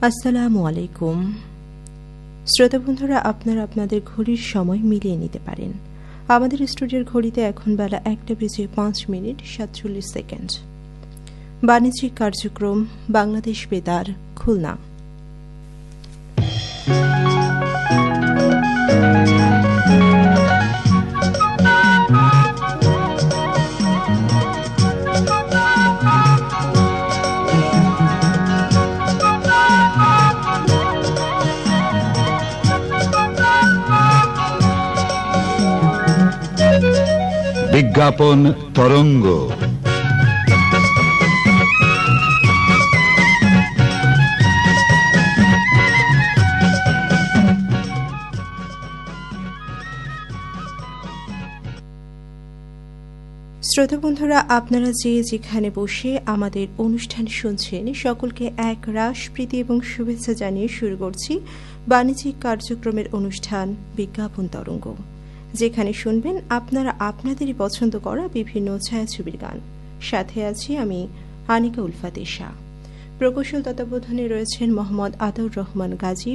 আসসালামু আলাইকুম। শ্রোতা বন্ধুরা, আপনারা আপনাদের ঘড়ির সময় মিলিয়ে নিতে পারেন। আমাদের স্টুডিওর ঘড়িতে এখন বেলা 1:05:47। বাণিজ্যিক কার্যক্রম বাংলাদেশ বেতার, খুলনা। বিজ্ঞাপন তরঙ্গ। শ্রোতা বন্ধুরা, আপনারা যে যেখানে বসে আমাদের অনুষ্ঠান শুনছেন, সকলকে এক রাস প্রীতি এবং শুভেচ্ছা জানিয়ে শুরু করছি বাণিজ্যিক কার্যক্রমের অনুষ্ঠান বিজ্ঞাপন তরঙ্গ, যেখানে শুনবেন আপনারা আপনাদেরই পছন্দ করা বিভিন্ন ছায়াছবির গান। সাথে আছি আমি আনিকা উলফাত এশা। প্রকৌশল তত্ত্বাবধানে রয়েছেন মোহাম্মদ আতাউর রহমান গাজী।